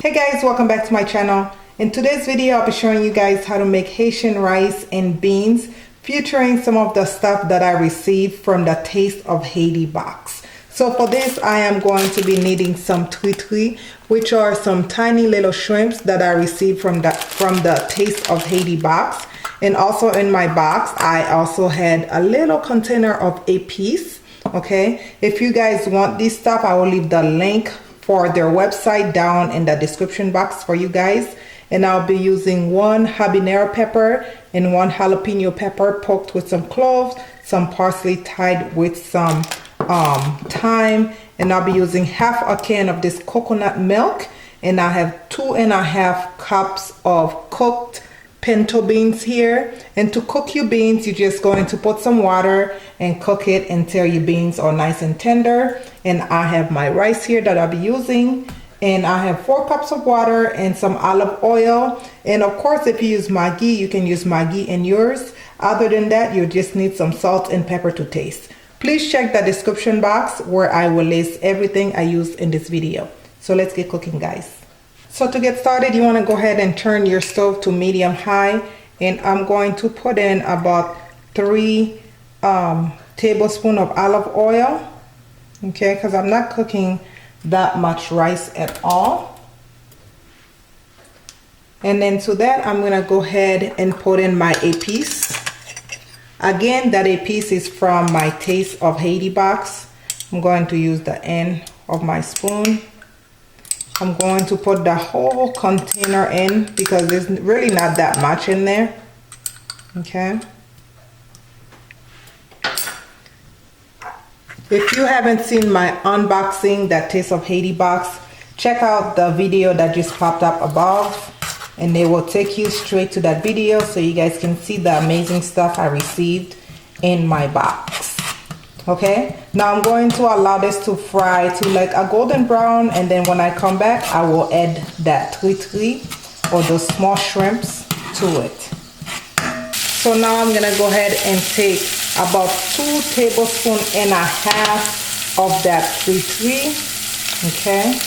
Hey guys, welcome back to my channel. In today's video, I'll be showing you guys how to make Haitian rice and beans, featuring some of the stuff that I received from the Taste of Haiti box. So for this, I am going to be needing some Tritri, which are some tiny little shrimps that I received from the Taste of Haiti box. And also in my box, I also had a little container of Epis. Okay, if you guys want this stuff, I will leave the link for their website down in the description box for you guys. And I'll be using one habanero pepper and one jalapeno pepper poked with some cloves, some parsley tied with some thyme, and I'll be using half a can of this coconut milk, and I have 2.5 cups of cooked pinto beans here. And to cook your beans, you're just going to put some water and cook it until your beans are nice and tender. And I have my rice here that I'll be using, and I have 4 cups of water and some olive oil. And of course, if you use Maggie, you can use Maggie in yours. Other than that, you just need some salt and pepper to taste. Please check the description box where I will list everything I used in this video. So let's get cooking, guys. So to get started, you want to go ahead and turn your stove to medium high, and I'm going to put in about 3 tablespoons of olive oil, okay, because I'm not cooking that much rice at all. And then to that, I'm going to go ahead and put in my Epis. Again, that Epis is from my Taste of Haiti box. I'm going to use the end of my spoon. I'm going to put the whole container in because there's really not that much in there. Okay. If you haven't seen my unboxing, that Taste of Haiti box, check out the video that just popped up above, and they will take you straight to that video so you guys can see the amazing stuff I received in my box. Okay, now I'm going to allow this to fry to like a golden brown, and then when I come back, I will add that Tritri or those small shrimps to it. So now I'm gonna go ahead and take about 2.5 tablespoons of that Tritri, okay,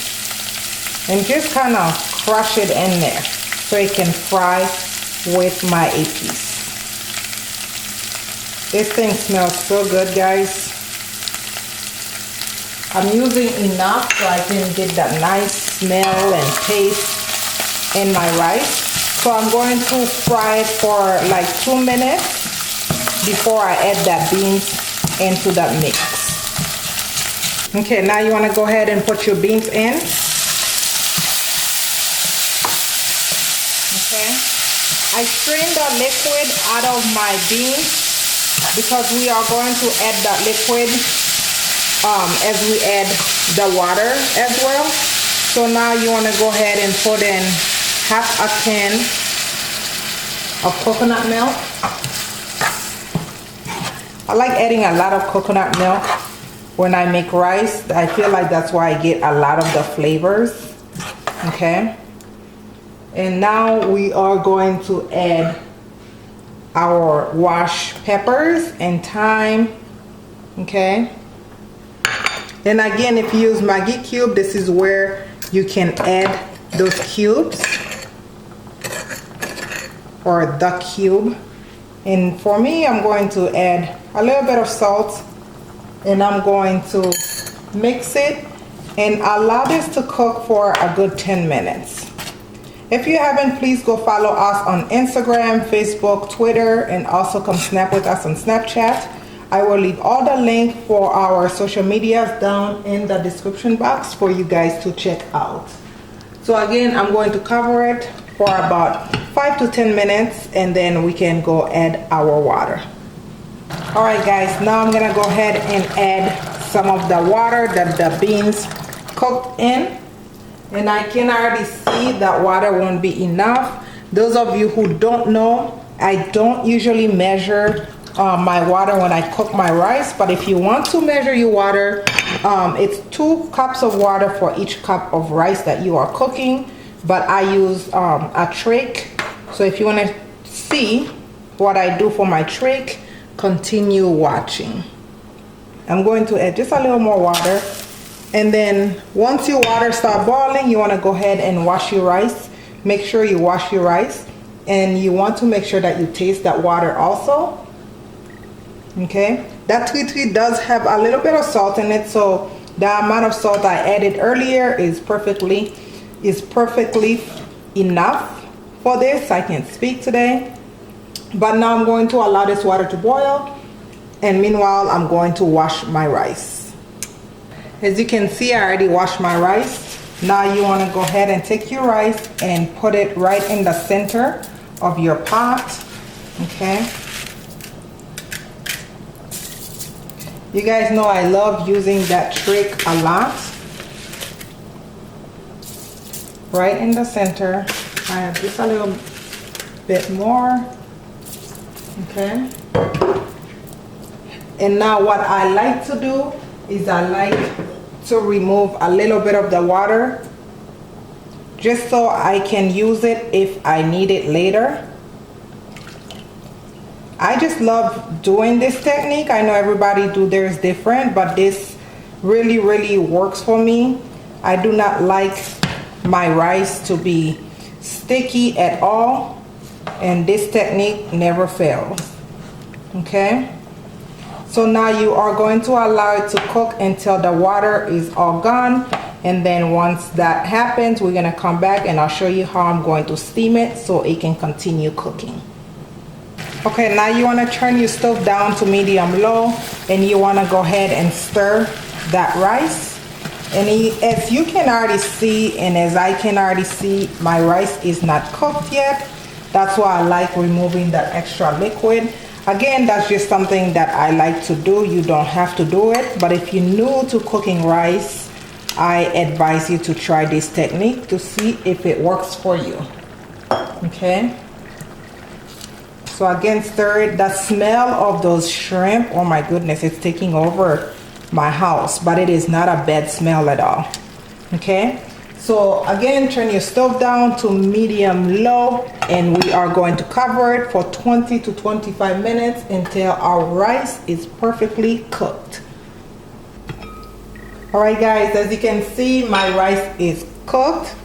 and just kind of crush it in there so it can fry with my Epis. This thing smells so good, guys. I'm using enough so I can get that nice smell and taste in my rice. So I'm going to fry it for like 2 minutes before I add that beans into that mix. Okay, now you want to go ahead and put your beans in. Okay, I strained the liquid out of my beans because we are going to add that liquid as we add the water as well. So now you want to go ahead and put in half a can of coconut milk. I like adding a lot of coconut milk when I make rice. I feel like that's why I get a lot of the flavors. Okay, and now we are going to add our washed peppers and thyme. Okay, and again, if you use Maggie cube, this is where you can add those cubes or the cube. And for me, I'm going to add a little bit of salt, and I'm going to mix it and allow this to cook for a good 10 minutes. If you haven't, please go follow us on Instagram, Facebook, Twitter, and also come snap with us on Snapchat. I will leave all the link for our social medias down in the description box for you guys to check out. So again, I'm going to cover it for about 5 to 10 minutes, and then we can go add our water. All right, guys, now I'm gonna go ahead and add some of the water that the beans cooked in. And I can already see that water won't be enough. Those of you who don't know, I don't usually measure my water when I cook my rice, but if you want to measure your water, it's 2 cups of water for each cup of rice that you are cooking. But I use a tray, so if you want to see what I do for my tray, continue watching. I'm going to add just a little more water And then once your water start boiling, you want to go ahead and wash your rice. Make sure you wash your rice, and you want to make sure that you taste that water also. Okay, that Tritri does have a little bit of salt in it, so the amount of salt I added earlier is perfectly enough for this. I can't speak today, but now I'm going to allow this water to boil, and meanwhile I'm going to wash my rice. As you can see, I already washed my rice. Now you want to go ahead and take your rice and put it right in the center of your pot. Okay, you guys know I love using that trick a lot. Right in the center. I have just a little bit more. Okay, and now what I like to do is I like to remove a little bit of the water just so I can use it if I need it later. I just love doing this technique. I know everybody do theirs different, but this really works for me. I do not like my rice to be sticky at all, and this technique never fails. Okay, so now you are going to allow it to cook until the water is all gone, and then once that happens, we're gonna come back and I'll show you how I'm going to steam it so it can continue cooking. Okay, now you want to turn your stove down to medium low, and you want to go ahead and stir that rice. And as you can already see, and as I can already see, my rice is not cooked yet. That's why I like removing that extra liquid. Again, that's just something that I like to do. You don't have to do it, but if you're new to cooking rice, I advise you to try this technique to see if it works for you. Okay, so again, stir it. The smell of those shrimp, oh my goodness, it's taking over my house, but it is not a bad smell at all. Okay, so again, turn your stove down to medium low, and we are going to cover it for 20 to 25 minutes until our rice is perfectly cooked. All right guys, as you can see, my rice is cooked,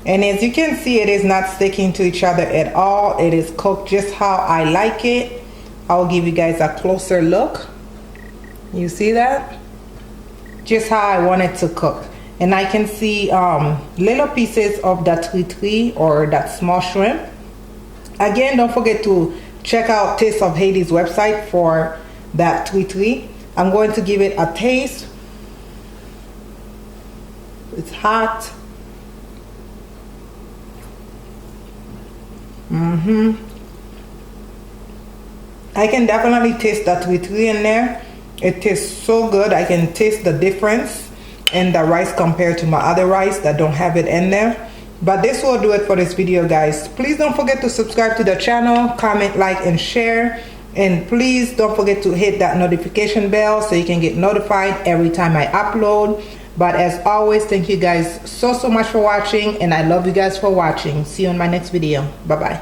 and as you can see, it is not sticking to each other at all. It is cooked just how I like it. I'll give you guys a closer look. You see that? Just how I want it to cook. And I can see little pieces of that Tritri, or that small shrimp. Again, don't forget to check out Taste of Haiti's website for that Tritri. I'm going to give it a taste. It's hot. I can definitely taste that Tritri in there. It tastes so good. I can taste the difference in the rice compared to my other rice that don't have it in there. But this will do it for this video, guys. Please don't forget to subscribe to the channel, comment, like, and share. And please don't forget to hit that notification bell so you can get notified every time I upload. But as always, thank you guys so much for watching, and I love you guys for watching. See you in my next video. Bye bye.